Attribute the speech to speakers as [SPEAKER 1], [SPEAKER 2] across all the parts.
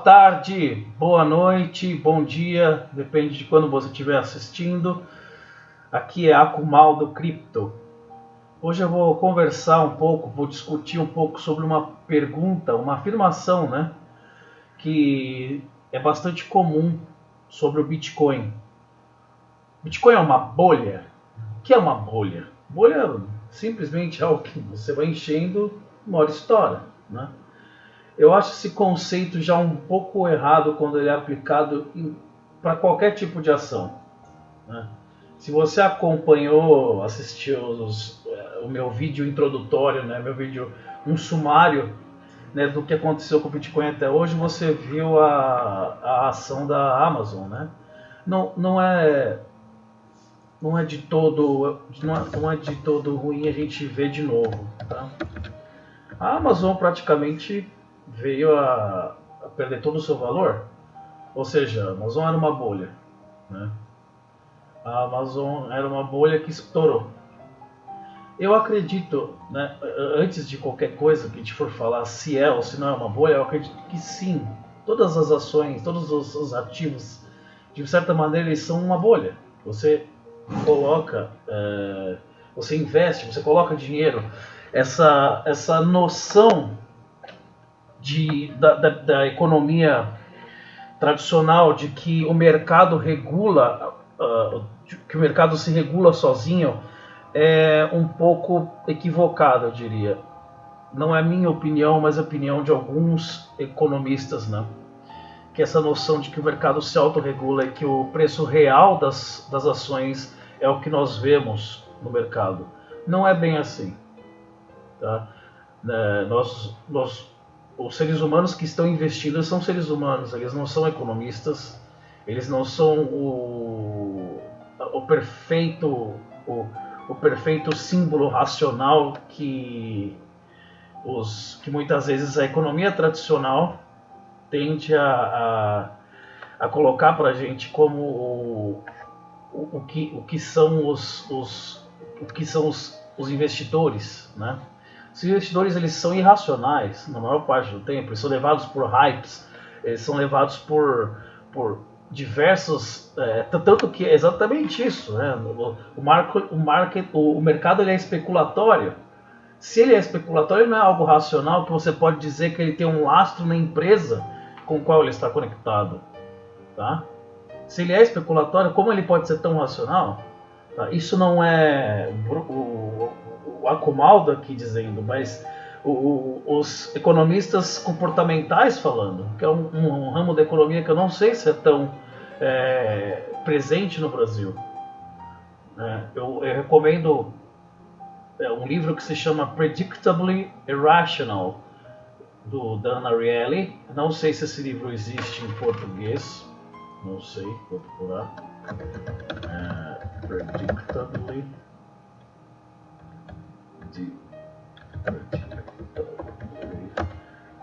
[SPEAKER 1] tarde, boa noite, bom dia, depende de quando você estiver assistindo. Aqui é Akumal do Cripto. Hoje eu vou conversar um pouco, vou discutir um pouco sobre uma pergunta, uma afirmação, né, que é bastante comum sobre o Bitcoin. Bitcoin é uma bolha? O que é uma bolha? Bolha simplesmente é algo que você vai enchendo, uma hora estoura, né? Eu acho esse conceito já um pouco errado quando ele é aplicado para qualquer tipo de ação, né? Se você acompanhou, assistiu o meu vídeo introdutório, né, meu vídeo, um sumário, né, do que aconteceu com o Bitcoin até hoje, você viu a ação da Amazon, né? Não é de todo ruim a gente ver de novo, tá? A Amazon praticamente veio a perder todo o seu valor, ou seja, a Amazon era uma bolha, né? A Amazon era uma bolha que estourou. Eu acredito, né, antes de qualquer coisa que a gente for falar se é ou se não é uma bolha, eu acredito que sim, todas as ações, todos os ativos, de certa maneira, eles são uma bolha. Você coloca, você investe, você coloca dinheiro, essa noção da economia tradicional de que o mercado regula, que o mercado se regula sozinho, é um pouco equivocado, eu diria. Não é minha opinião, mas a opinião de alguns economistas, né? Que essa noção de que o mercado se autorregula e que o preço real das ações é o que nós vemos no mercado. Não é bem assim, tá? Os seres humanos que estão investindo são seres humanos, eles não são economistas, eles não são o perfeito símbolo racional que muitas vezes a economia tradicional tende a colocar para a gente como o que são os investidores, né? Os investidores, eles são irracionais na maior parte do tempo, eles são levados por hypes, eles são levados por diversos, tanto que é exatamente isso, né? O mercado ele é especulatório. Se ele é especulatório, ele não é algo racional que você pode dizer que ele tem um lastro na empresa com a qual ele está conectado, tá? Se ele é especulatório, como ele pode ser tão racional? Tá? Isso não é o Akumaldo aqui dizendo, mas os economistas comportamentais falando, que é um ramo da economia que eu não sei se é tão presente no Brasil. Eu recomendo um livro que se chama Predictably Irrational, do Dan Ariely. Não sei se esse livro existe em português, não sei, vou procurar. Predictably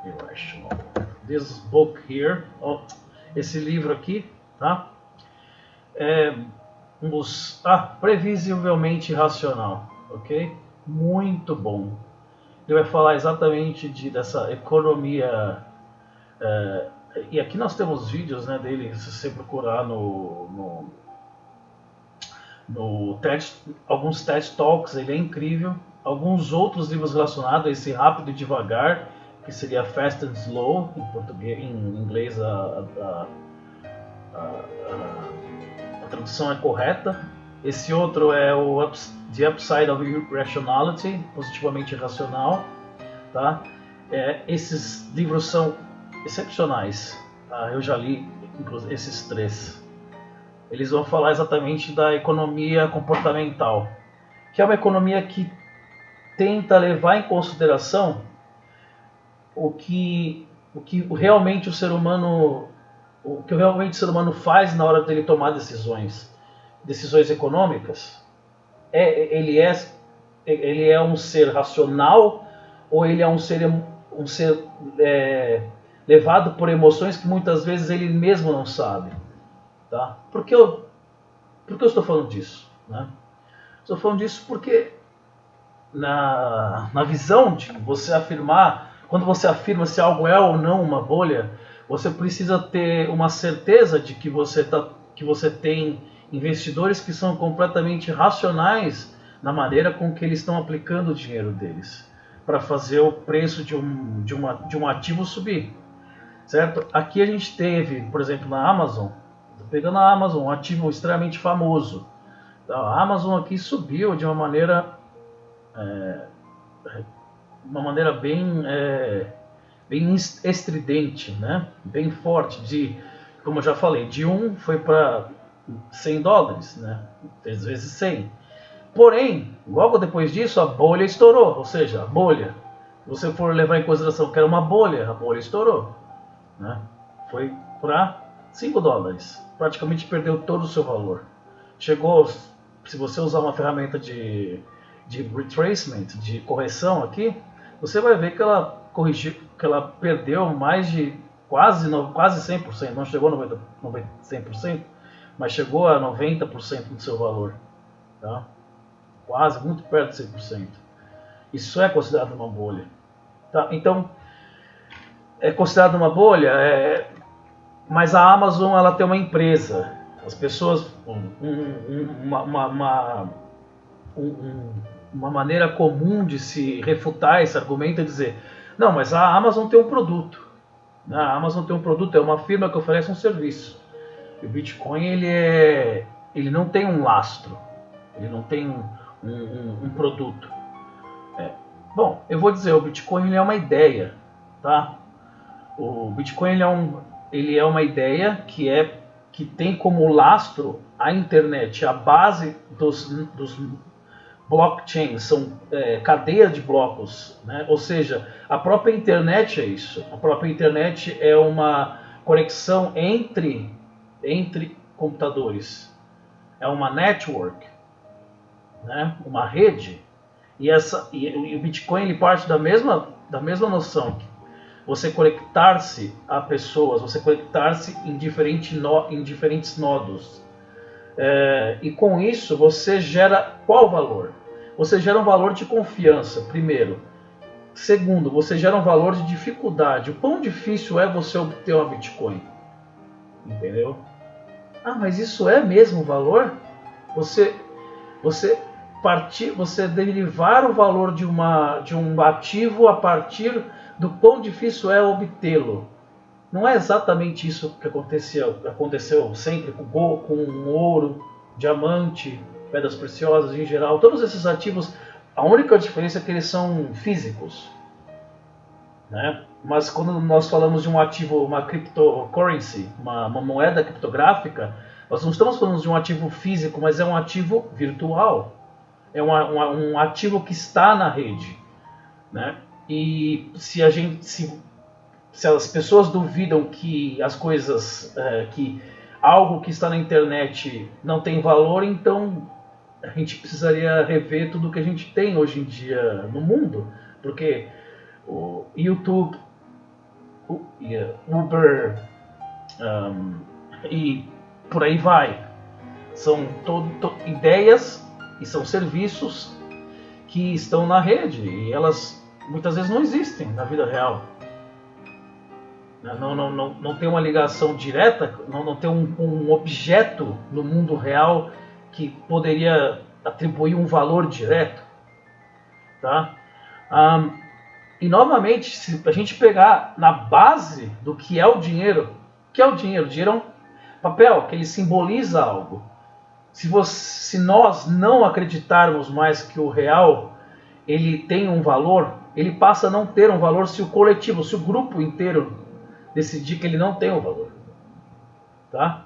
[SPEAKER 1] Irrational. This book here, esse livro aqui, tá? É previsivelmente racional, ok? Muito bom. Ele vai falar exatamente dessa economia. E aqui nós temos vídeos, né, dele, se você procurar no alguns TED Talks, ele é incrível. Alguns outros livros relacionados a esse Rápido e Devagar, que seria Fast and Slow, em português, em inglês a tradução é correta. Esse outro é o The Upside of Irrationality, positivamente irracional, tá? Esses livros são excepcionais, tá? Eu já li esses três. Eles vão falar exatamente da economia comportamental, que é uma economia que tenta levar em consideração o que realmente o ser humano faz na hora dele tomar decisões econômicas. Ele é um ser racional, ou ele é um ser levado por emoções que muitas vezes ele mesmo não sabe, tá? Por que eu estou falando disso, né? Estou falando disso porque na visão de você afirmar, quando você afirma se algo é ou não uma bolha, você precisa ter uma certeza de que você tem investidores que são completamente racionais na maneira com que eles estão aplicando o dinheiro deles para fazer o preço de um ativo subir, certo? Aqui a gente teve, por exemplo, na Amazon, pegando a Amazon, um ativo extremamente famoso. A Amazon aqui subiu de uma maneira bem estridente, né? Bem forte, como eu já falei, de 1 foi para $100, né? 3 vezes 100. Porém, logo depois disso, a bolha estourou, ou seja, a bolha, se você for levar em consideração que era uma bolha, a bolha estourou, né? Foi para $5, praticamente perdeu todo o seu valor. Chegou, se você usar uma ferramenta de retracement, de correção aqui, você vai ver que ela corrigiu, que ela perdeu mais de quase 100%, não chegou a 100%, mas chegou a 90% do seu valor, tá? Quase, muito perto de 100%. Isso é considerado uma bolha, tá? Então, é considerado uma bolha, mas a Amazon ela tem uma empresa, as pessoas, uma maneira comum de se refutar esse argumento é dizer, não, mas a Amazon tem um produto. A Amazon tem um produto, é uma firma que oferece um serviço. E o Bitcoin ele não tem um lastro, ele não tem um produto. Bom, eu vou dizer, o Bitcoin ele é uma ideia, tá? O Bitcoin ele é uma ideia que tem como lastro a internet, a base dos blockchains, são cadeias de blocos, né? Ou seja, a própria internet é isso. A própria internet é uma conexão entre computadores. É uma network, né? Uma rede. E o Bitcoin ele parte da mesma noção. Você conectar-se a pessoas, você conectar-se em diferentes nodos. E com isso você gera qual valor? Você gera um valor de confiança, primeiro. Segundo, você gera um valor de dificuldade. O quão difícil é você obter uma Bitcoin? Entendeu? Ah, mas isso é mesmo o valor? Você derivar o valor de um ativo a partir do quão difícil é obtê-lo. Não é exatamente isso que aconteceu sempre com ouro, diamante, pedras preciosas em geral. Todos esses ativos, a única diferença é que eles são físicos, né? Mas quando nós falamos de um ativo, uma cryptocurrency, uma moeda criptográfica, nós não estamos falando de um ativo físico, mas é um ativo virtual. É um ativo que está na rede, né? E se as pessoas duvidam que as coisas, que algo que está na internet não tem valor, então a gente precisaria rever tudo que a gente tem hoje em dia no mundo, porque o YouTube, Uber e por aí vai, são ideias e são serviços que estão na rede e elas muitas vezes não existem na vida real. Não tem uma ligação direta, não tem um objeto no mundo real que poderia atribuir um valor direto, tá? E novamente, se a gente pegar na base do que é o dinheiro, o dinheiro é um papel que ele simboliza algo. Se nós não acreditarmos mais que o real ele tem um valor, ele passa a não ter um valor se o coletivo, se o grupo inteiro decidir que ele não tem um valor, tá?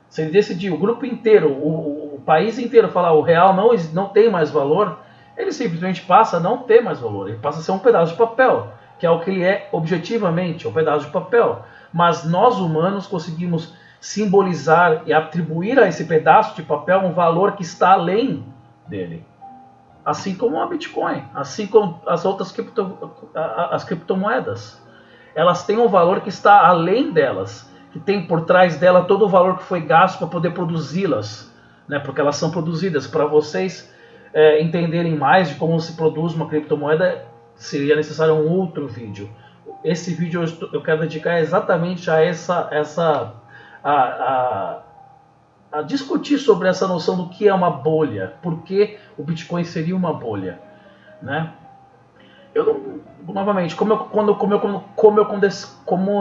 [SPEAKER 1] Se ele decidir, o grupo inteiro, o país inteiro falar o real não tem mais valor, ele simplesmente passa a não ter mais valor, ele passa a ser um pedaço de papel, que é o que ele é objetivamente, um pedaço de papel. Mas nós humanos conseguimos simbolizar e atribuir a esse pedaço de papel um valor que está além dele. Assim como a Bitcoin, assim como as outras as criptomoedas. Elas têm um valor que está além delas, que tem por trás dela todo o valor que foi gasto para poder produzi-las, né? Porque elas são produzidas. Para vocês entenderem mais de como se produz uma criptomoeda, seria necessário um outro vídeo. esse vídeo eu quero dedicar exatamente a a discutir sobre essa noção do que é uma bolha, por que o Bitcoin seria uma bolha, né? Eu não, novamente, como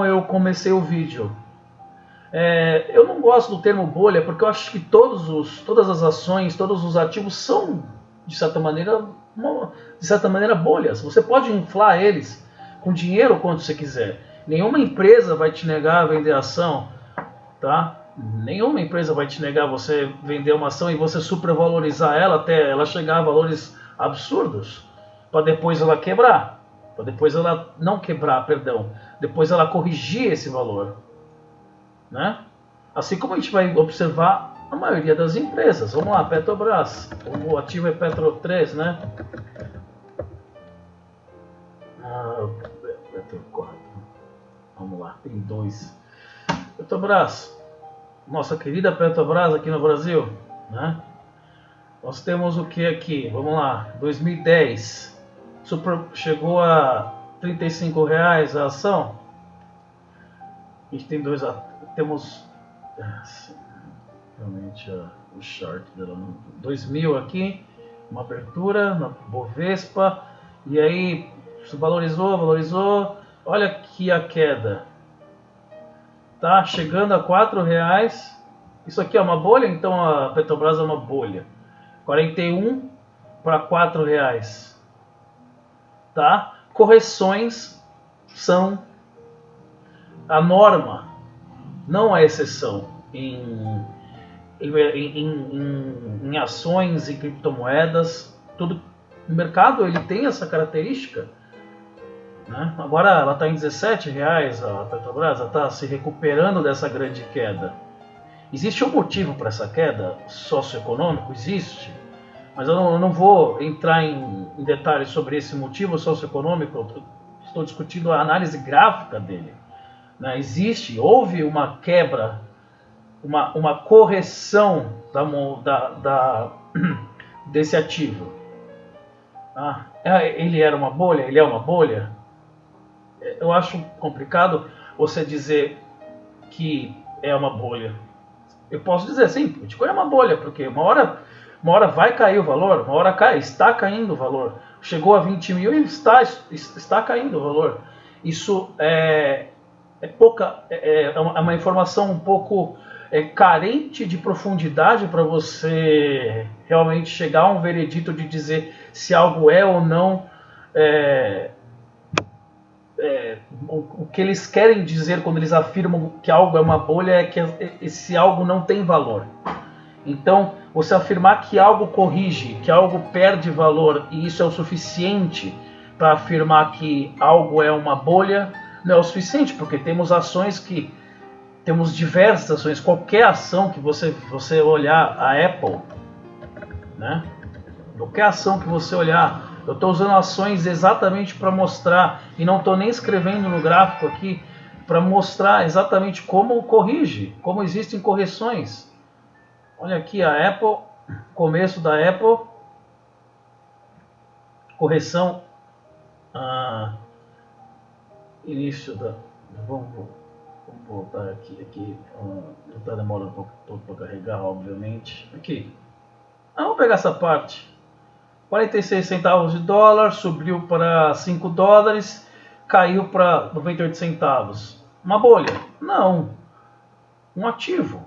[SPEAKER 1] eu comecei o vídeo, eu não gosto do termo bolha porque eu acho que todas as ações, todos os ativos são de certa maneira bolhas. Você pode inflar eles com dinheiro quanto você quiser. Nenhuma empresa vai te negar a vender ação, tá? Nenhuma empresa vai te negar você vender uma ação e você supervalorizar ela até ela chegar a valores absurdos, para depois ela quebrar, para depois ela não quebrar, perdão, depois ela corrigir esse valor, né? Assim como a gente vai observar a maioria das empresas. Vamos lá, Petrobras, o ativo é Petro 3, né? Petro 4, vamos lá, tem 2. Petrobras, nossa querida Petrobras aqui no Brasil, né? Nós temos o que aqui? Vamos lá, 2010 chegou a R$35 a ação. A gente tem temos realmente o chart dela, 2000 aqui, uma abertura na Bovespa, e aí se valorizou, olha aqui a queda. Tá chegando a R$4. Isso aqui é uma bolha, então a Petrobras é uma bolha. 41 para R$4. Tá? Correções são a norma, não a exceção em ações e criptomoedas. Tudo o mercado ele tem essa característica. Né? Agora ela está em R$17, a Petrobras está se recuperando dessa grande queda. Existe um motivo para essa queda socioeconômico? Existe, mas eu não vou entrar em detalhes sobre esse motivo socioeconômico. Eu estou discutindo a análise gráfica dele. Né? Houve uma quebra, uma correção desse ativo. Ele era uma bolha? Ele é uma bolha? Eu acho complicado você dizer que é uma bolha. Eu posso dizer sim, Bitcoin é uma bolha, porque uma hora vai cair o valor, uma hora está caindo o valor. Chegou a 20 mil e está caindo o valor. Isso é uma informação um pouco carente de profundidade para você realmente chegar a um veredito de dizer se algo é ou não o que eles querem dizer quando eles afirmam que algo é uma bolha é que esse algo não tem valor. Então, você afirmar que algo corrige, que algo perde valor e isso é o suficiente para afirmar que algo é uma bolha, não é o suficiente, porque temos diversas ações. Qualquer ação que você olhar, a Apple, né? Qualquer ação que você olhar, eu estou usando ações exatamente para mostrar, e não estou nem escrevendo no gráfico aqui, para mostrar exatamente como corrige, como existem correções. Olha aqui a Apple, começo da Apple, correção, início da... Vamos voltar aqui está demorando um pouco para carregar, obviamente. Aqui, vamos pegar essa parte. 46 centavos de dólar, subiu para 5 dólares, caiu para 98 centavos. Uma bolha? Não. Um ativo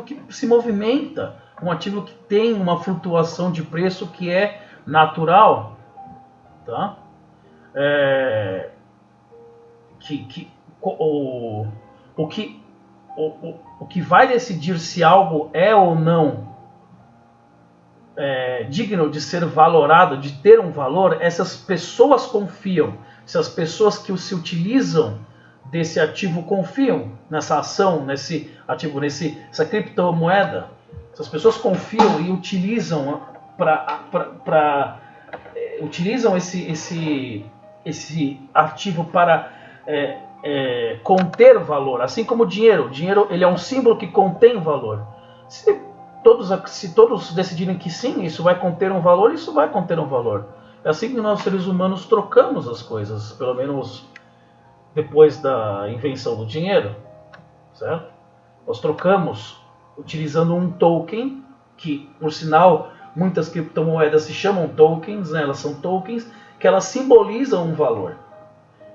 [SPEAKER 1] que se movimenta, um ativo que tem uma flutuação de preço que é natural, tá? O que vai decidir se algo é ou não digno de ser valorado, de ter um valor, essas pessoas confiam. Se as pessoas que se utilizam desse ativo confiam nessa ação, nesse ativo, nessa criptomoeda, essas pessoas confiam e utilizam utilizam esse ativo para conter valor, assim como o dinheiro. O dinheiro ele é um símbolo que contém valor. Se todos decidirem que sim, isso vai conter um valor, isso vai conter um valor. É assim que nós seres humanos trocamos as coisas, pelo menos depois da invenção do dinheiro, certo? Nós trocamos utilizando um token, que por sinal muitas criptomoedas se chamam tokens, né? Elas são tokens que elas simbolizam um valor.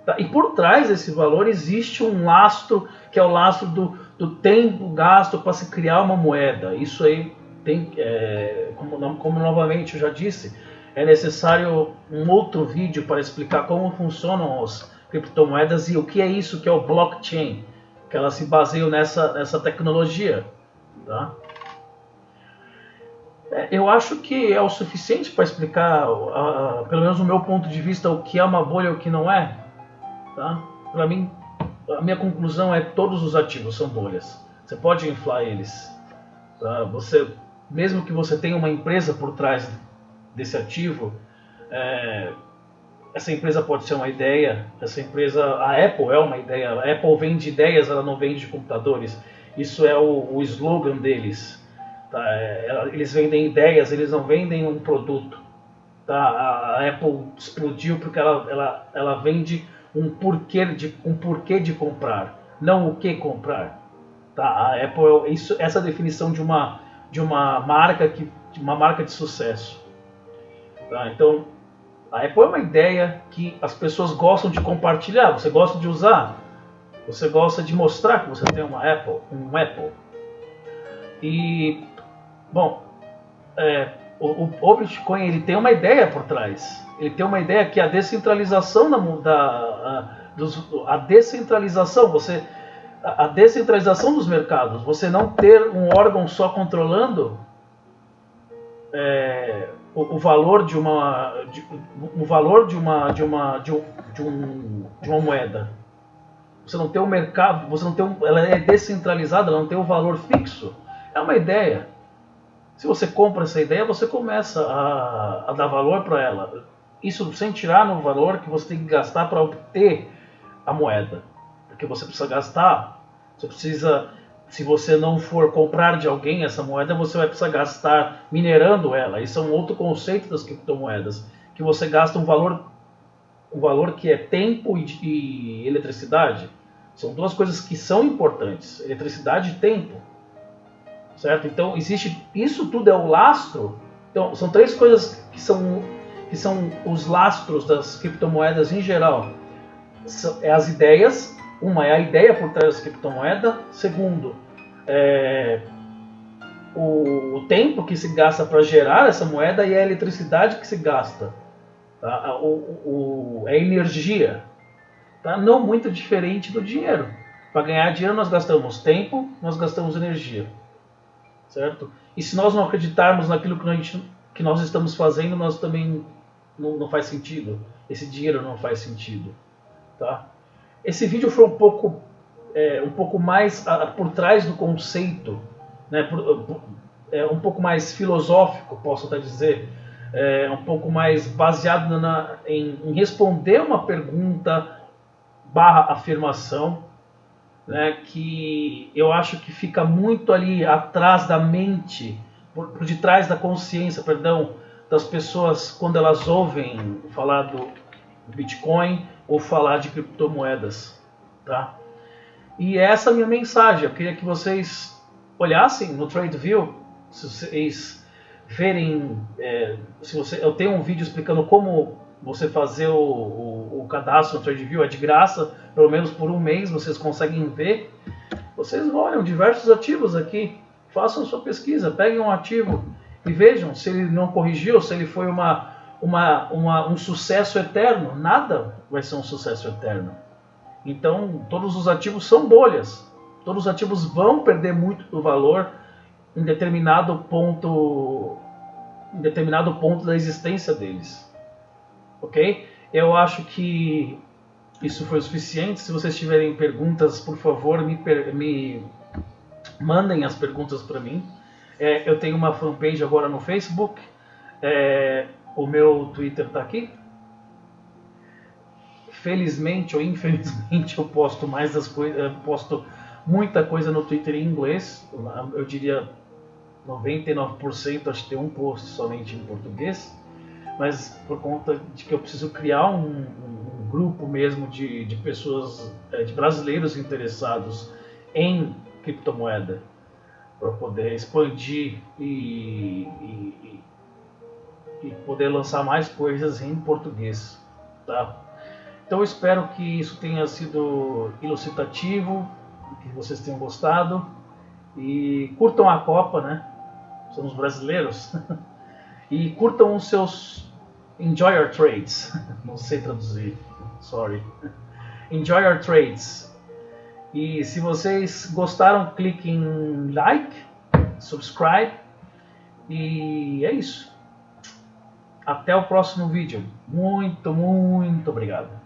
[SPEAKER 1] Tá? E por trás desse valor existe um lastro, que é o lastro do tempo gasto para se criar uma moeda. Isso aí tem, como novamente eu já disse, é necessário um outro vídeo para explicar como funcionam as criptomoedas e o que é isso que é o blockchain, que elas se baseiam nessa tecnologia. Tá? Eu acho que é o suficiente para explicar, pelo menos do meu ponto de vista, o que é uma bolha e o que não é. Tá? Para mim, a minha conclusão é que todos os ativos são bolhas. Você pode inflar eles. Tá? Mesmo que você tenha uma empresa por trás desse ativo, essa empresa pode ser uma ideia. A Apple é uma ideia. A Apple vende ideias, ela não vende computadores. Isso é o slogan deles. Tá? Eles vendem ideias, eles não vendem um produto. Tá? A Apple explodiu porque ela vende um porquê de comprar, não o que comprar. Tá? A Apple, essa é a definição de uma marca de sucesso. Tá? Então, a Apple é uma ideia que as pessoas gostam de compartilhar. Você gosta de usar, você gosta de mostrar que você tem um Apple. E bom, o Bitcoin ele tem uma ideia por trás. Ele tem uma ideia que é a descentralização a descentralização dos mercados. Você não ter um órgão só controlando o valor de uma moeda. Você não tem um mercado, ela é descentralizada, ela não tem um valor fixo. É uma ideia. Se você compra essa ideia, você começa a dar valor para ela. Isso sem tirar no valor que você tem que gastar para obter a moeda. Porque você precisa gastar, se você não for comprar de alguém essa moeda, você vai precisar gastar minerando ela. Isso é um outro conceito das criptomoedas, que você gasta um valor que é tempo e eletricidade. São duas coisas que são importantes, eletricidade e tempo. Certo? Então, isso tudo é o lastro. Então, são três coisas que são os lastros das criptomoedas em geral. As ideias. Uma é a ideia por trás da criptomoeda. Segundo, o tempo que se gasta para gerar essa moeda e a eletricidade que se gasta. Tá? A energia. Tá? Não muito diferente do dinheiro. Para ganhar dinheiro nós gastamos tempo, nós gastamos energia. Certo? E se nós não acreditarmos naquilo que nós estamos fazendo, nós também não faz sentido. Esse dinheiro não faz sentido. Tá? Esse vídeo foi um pouco mais por trás do conceito, né? Um pouco mais filosófico, posso até dizer, um pouco mais baseado em responder uma pergunta / afirmação, né, que eu acho que fica muito ali atrás da mente, por detrás da consciência, das pessoas quando elas ouvem falar do Bitcoin ou falar de criptomoedas. Tá? E essa é a minha mensagem. Eu queria que vocês olhassem no TradeView, se vocês verem, eu tenho um vídeo explicando como você fazer o cadastro no TradeView, é de graça, pelo menos por um mês vocês conseguem ver. Vocês olham diversos ativos aqui, façam sua pesquisa, peguem um ativo e vejam se ele não corrigiu, se ele foi um sucesso eterno. Nada vai ser um sucesso eterno. Então, todos os ativos são bolhas. Todos os ativos vão perder muito do valor em determinado ponto da existência deles. Ok? Eu acho que isso foi o suficiente. Se vocês tiverem perguntas, por favor, me mandem as perguntas para mim. Eu tenho uma fanpage agora no Facebook. O meu Twitter está aqui. Felizmente ou infelizmente eu posto mais das coisas, posto muita coisa no Twitter em inglês. Eu diria 99%, acho que tem um post somente em português. Mas por conta de que eu preciso criar um grupo mesmo de pessoas, de brasileiros interessados em criptomoeda, para poder expandir e poder lançar mais coisas em português, tá? Então eu espero que isso tenha sido elucidativo, que vocês tenham gostado e curtam a Copa, né? Somos brasileiros. E curtam os seus Enjoy Your Trades. Não sei traduzir, sorry. Enjoy Your Trades. E se vocês gostaram, clique em like, subscribe. E é isso. Até o próximo vídeo. Muito, muito obrigado.